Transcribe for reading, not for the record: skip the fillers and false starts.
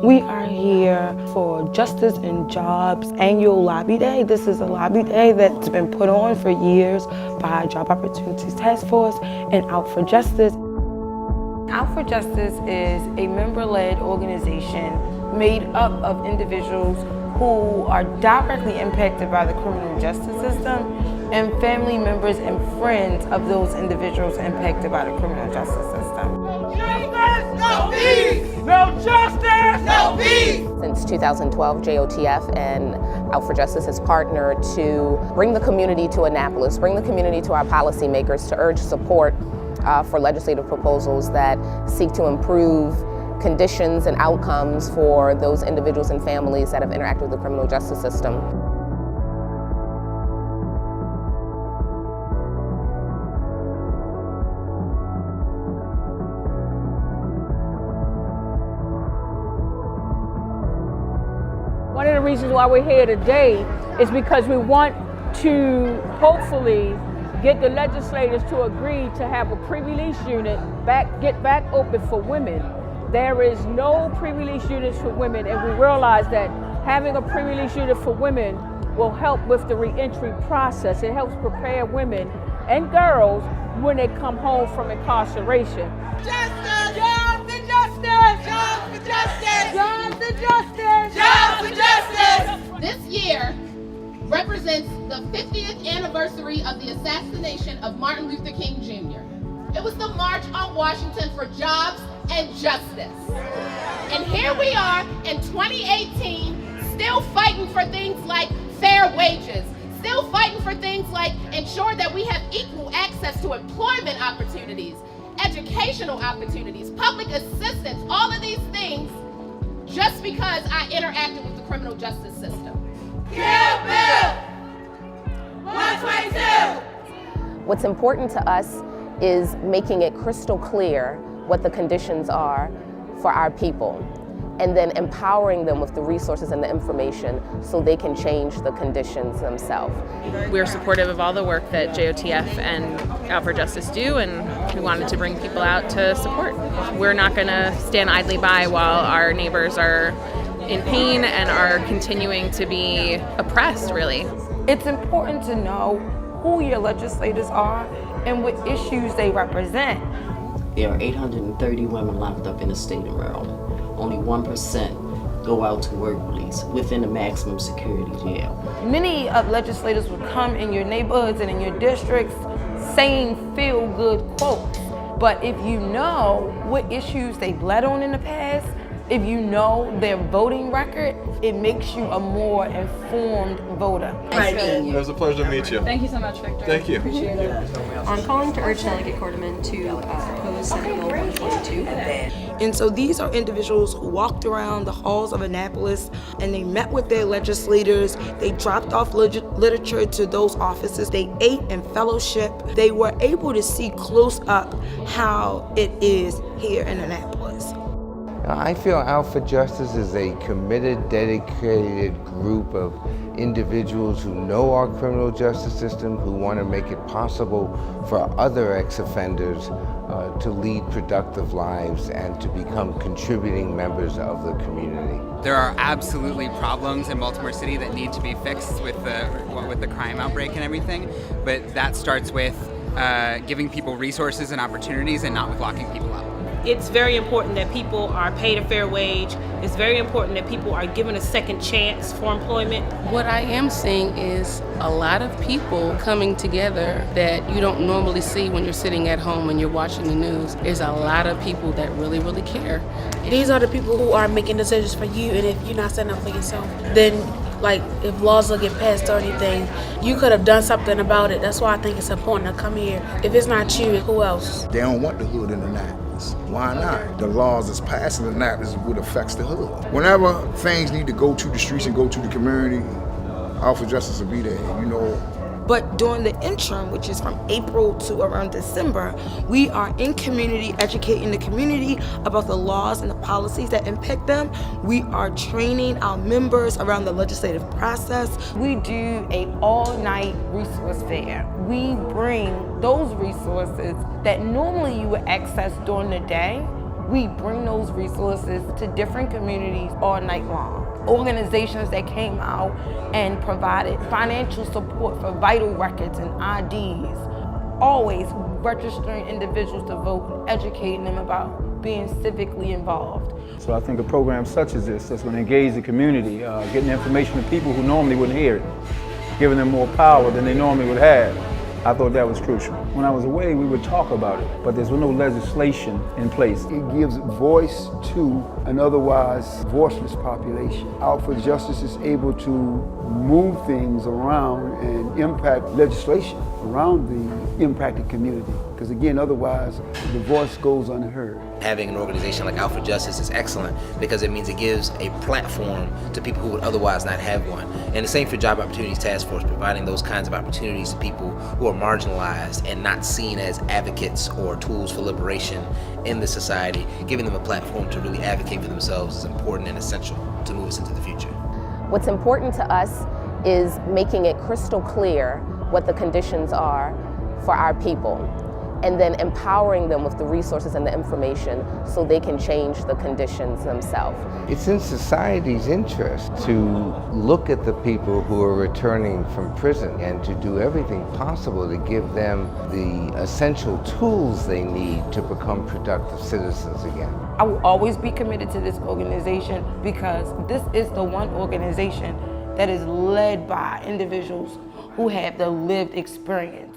We are here for Justice and Jobs Annual Lobby Day. This is a lobby day that's been put on for years by Job Opportunities Task Force and Out for Justice. Out for Justice is a member-led organization made up of individuals who are directly impacted by the criminal justice system and family members and friends of those individuals impacted by the criminal justice system. No justice, no peace! No justice, no peace! Since 2012, JOTF and Out for Justice has partnered to bring the community to Annapolis, bring the community to our policymakers to urge support for legislative proposals that seek to improve conditions and outcomes for those individuals and families that have interacted with the criminal justice system. One of the reasons why we're here today is because we want to hopefully get the legislators to agree to have a pre-release unit get back open for women. There is no pre-release units for women, and we realize that having a pre-release unit for women will help with the reentry process. It helps prepare women and girls when they come home from incarceration. Justice! Jobs and justice! Jobs for justice! Jobs and justice! Jobs for justice! This year represents the 50th anniversary of the assassination of Martin Luther King Jr. It was the March on Washington for Jobs and Justice. And here we are in 2018, still fighting for things like fair wages, still fighting for things like ensure that we have equal access to employment opportunities, educational opportunities, public assistance, all of these things, just because I interacted with the criminal justice system. Kill Bill! 122! What's important to us is making it crystal clear what the conditions are for our people, and then empowering them with the resources and the information so they can change the conditions themselves. We're supportive of all the work that JOTF and Out for Justice do, and we wanted to bring people out to support. We're not going to stand idly by while our neighbors are in pain and are continuing to be oppressed, really. It's important to know who your legislators are and what issues they represent. There are 830 women locked up in the state of Maryland. Only 1% go out to work release within the maximum security jail. Many of legislators will come in your neighborhoods and in your districts saying feel-good quotes. But if you know what issues they bled on in the past, if you know their voting record, it makes you a more informed voter. It was a pleasure to meet you. Thank you so much, Victor. Thank you. Appreciate it. I'm calling to urge Delegate Corderman to oppose Senate Bill 122. And so these are individuals who walked around the halls of Annapolis and they met with their legislators. They dropped off literature to those offices. They ate in fellowship. They were able to see close up how it is here in Annapolis. I feel Out for Justice is a committed, dedicated group of individuals who know our criminal justice system, who want to make it possible for other ex-offenders to lead productive lives and to become contributing members of the community. There are absolutely problems in Baltimore City that need to be fixed with the crime outbreak and everything, but that starts with giving people resources and opportunities and not with locking people up. It's very important that people are paid a fair wage. It's very important that people are given a second chance for employment. What I am seeing is a lot of people coming together that you don't normally see when you're sitting at home and you're watching the news. There's a lot of people that really, really care. These are the people who are making decisions for you, and if you're not standing up for yourself, then like if laws will get passed or anything, you could have done something about it. That's why I think it's important to come here. If it's not you, who else? They don't want the hood in the Annapolis. Why not? The laws that's passed in the Annapolis is what affects the hood. Whenever things need to go to the streets and go to the community, Out for Justice will be there, you know. But during the interim, which is from April to around December, we are in community, educating the community about the laws and the policies that impact them. We are training our members around the legislative process. We do an all-night resource fair. We bring those resources that normally you would access during the day We bring those resources to different communities all night long. Organizations that came out and provided financial support for vital records and IDs, always registering individuals to vote and educating them about being civically involved. So I think a program such as this that's going to engage the community, getting information to people who normally wouldn't hear it, giving them more power than they normally would have, I thought that was crucial. When I was away, we would talk about it, but there's no legislation in place. It gives voice to an otherwise voiceless population. Out for Justice is able to move things around and impact legislation around the impacted community. Because again, otherwise, the voice goes unheard. Having an organization like Out for Justice is excellent because it means it gives a platform to people who would otherwise not have one. And the same for Job Opportunities Task Force, providing those kinds of opportunities to people who are marginalized and not seen as advocates or tools for liberation in the society. Giving them a platform to really advocate for themselves is important and essential to move us into the future. What's important to us is making it crystal clear what the conditions are for our people, and then empowering them with the resources and the information so they can change the conditions themselves. It's in society's interest to look at the people who are returning from prison and to do everything possible to give them the essential tools they need to become productive citizens again. I will always be committed to this organization because this is the one organization that is led by individuals who have the lived experience